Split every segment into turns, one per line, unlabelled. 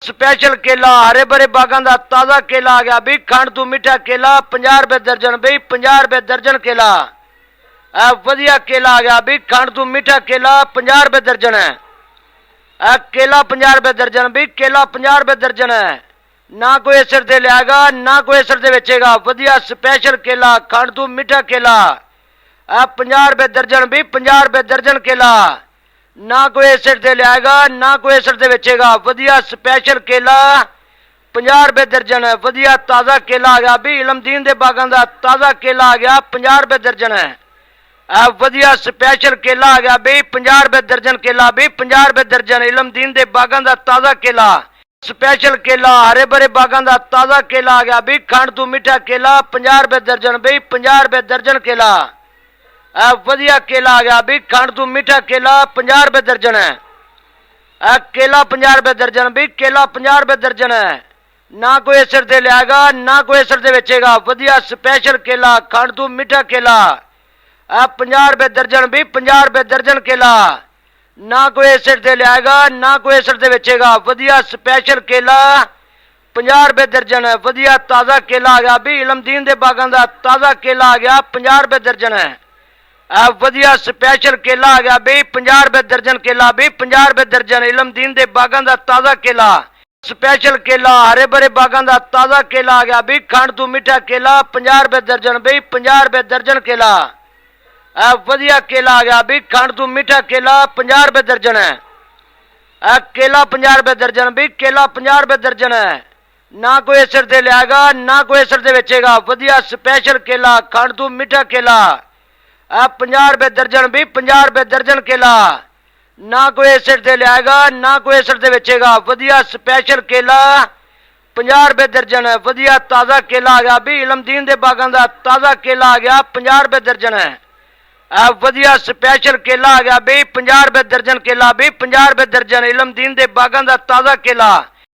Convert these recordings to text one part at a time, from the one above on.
Special केला हरे भरे बागां दा ताज़ा केला आ गया भी। खंड तू मीठा केला 50 रुपए दर्जन बई, 50 रुपए दर्जन केला। वधिया केला आ गया भी। खंड तू मीठा केला 50 रुपए दर्जन है। केला 50 रुपए दर्जन भी। केला 50 रुपए दर्जन है। ना कोई असर दे लियागा ना कोई असर दे बेचेगा। वधिया स्पेशल केला खंड तू मीठा केला 50 रुपए दर्जन भी। 50 रुपए दर्जन केला। ना कोई असर दे लियागा ना कोई असर दे बेचेगा। वधिया स्पेशल केला 50 रुपए दर्जन है। वधिया ताज़ा केला आ गया भी। इलमदीन दे बागां दा ताज़ा केला आ गया 50 रुपए दर्जन है। वधिया स्पेशल केला आ गया भी। 50 रुपए दर्जन केला भी। 50 रुपए दर्जन इलमदीन दे बागां दा ताज़ा केला। स्पेशल केला हरे भरे बागां दा ताज़ा केला आ गया भी। खंड तू मीठा केला 50 रुपए दर्जन भी। 50 रुपए दर्जन केला। वधिया केला आ गया भी। खंड तू मीठा केला 50 रुपए दर्जन है। केला 50 रुपए दर्जन भी। केला 50 रुपए दर्जन है। ना कोई असर दे लियागा ना कोई असर दे बेचेगा। वधिया स्पेशल केला खंड तू मीठा केला 50 रुपए दर्जन भी। 50 रुपए दर्जन केला। ना कोई असर दे लियागा ना कोई असर दे बेचेगा। वधिया स्पेशल केला 50 रुपए दर्जन है। वधिया ताज़ा केला आ गया भी। इलमदीन दे बागां दा ताज़ा केला आ गया 50 रुपए दर्जन है। वधिया स्पेशल केला आ गया भी। 50 रुपए दर्जन केला भी। 50 रुपए दर्जन इलमदीन दे बागां दा ताज़ा केला। स्पेशल केला हरे भरे बागां दा ताज़ा केला आ गया भी। खंड तू मीठा केला 50 रुपए दर्जन भी। 50 रुपए दर्जन केला। वधिया केला आ गया भी। खंड तू मीठा केला 50 रुपए दर्जन है। केला 50 रुपए दर्जन भी। केला 50 रुपए दर्जन है। ना कोई असर दे लियागा ना कोई असर दे बेचेगा। वधिया स्पेशल केला खंड तू मीठा केला 50 रुपए दर्जन भी। 50 रुपए दर्जन केला। ना कोई असर दे लियागा ना कोई असर दे बेचेगा। वधिया स्पेशल केला 50 रुपए दर्जन है। वधिया ताज़ा केला आ गया भी। इलमदीन दे बागां दा ताज़ा केला आ गया 50 रुपए दर्जन है। वधिया स्पेशल केला आ गया भी। 50 रुपए दर्जन केला भी। 50 रुपए दर्जन इलमदीन दे बागां दा ताज़ा केला।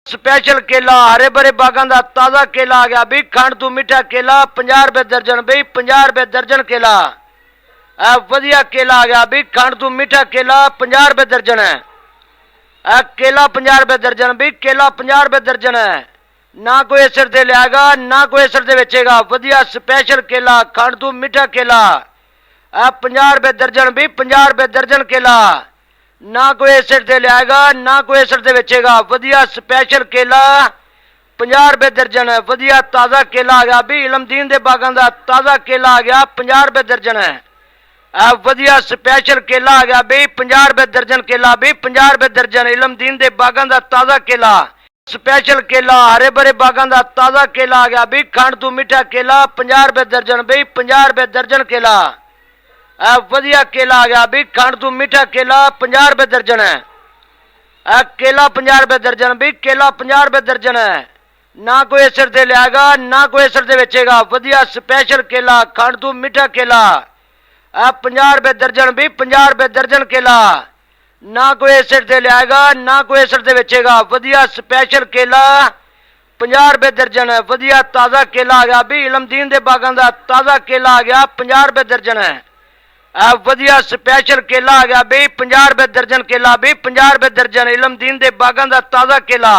स्पेशल केला हरे भरे बागां दा ताज़ा केला आ गया भी। खंड तू मीठा केला 50 रुपए दर्जन भी। 50 रुपए दर्जन केला। वधिया केला आ गया भी। खंड तू मीठा केला 50 रुपए दर्जन है। केला 50 रुपए दर्जन भी। केला 50 रुपए दर्जन है। ना कोई असर दे लियागा ना कोई असर दे बेचेगा। वधिया स्पेशल केला खंड तू मीठा केला 50 रुपए दर्जन भी। 50 रुपए दर्जन केला। ना कोई असर दे लियागा ना कोई असर दे बेचेगा। वधिया स्पेशल केला 50 रुपए दर्जन है। वधिया ताज़ा केला आ गया भी। इलमदीन दे बागां दा ताज़ा केला आ गया 50 रुपए दर्जन है। वधिया स्पेशल केला आ गया भी। 50 रुपए दर्जन केला भी। 50 रुपए दर्जन इलमदीन दे बागां दा ताज़ा केला। स्पेशल केला हरे भरे बागां दा ताज़ा केला आ गया भी। खंड तू मीठा केला 50 रुपए दर्जन भी। 50 रुपए दर्जन केला। वधिया केला आ गया भी। खंड तू मीठा केला 50 रुपए दर्जन है। केला 50 रुपए दर्जन भी। केला 50 रुपए दर्जन है। ना कोई असर दे लियागा ना कोई असर दे बेचेगा। वधिया स्पेशल केला खंड तू मीठा केला 50 रुपए दर्जन भी। 50 रुपए दर्जन केला। ना कोई असर दे लियागा ना कोई असर दे बेचेगा। वधिया स्पेशल केला 50 रुपए दर्जन है। वधिया ताज़ा केला आ गया भी। इलमदीन दे बागां दा ताज़ा केला आ गया 50 रुपए दर्जन है। वधिया स्पेशल केला आ गया भी। 50 रुपए दर्जन केला भी। 50 रुपए दर्जन इलमदीन दे बागां दा ताज़ा केला।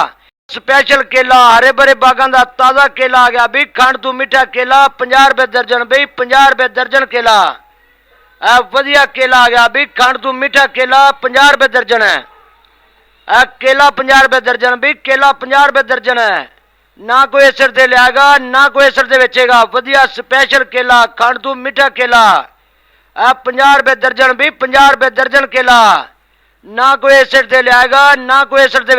स्पेशल केला हरे भरे बागां दा ताज़ा केला आ गया भी। खंड तू मीठा केला 50 रुपए दर्जन भी। 50 रुपए दर्जन केला। वधिया केला आ गया भी। खंड तू मीठा केला 50 रुपए दर्जन है। केला 50 रुपए दर्जन भी। केला 50 रुपए दर्जन है। ना कोई असर दे लियागा ना कोई असर दे बेचेगा। वधिया स्पेशल केला खंड तू मीठा केला 50 रुपए दर्जन भी। 50 रुपए दर्जन केला। ना कोई असर दे लियागा ना कोई असर दे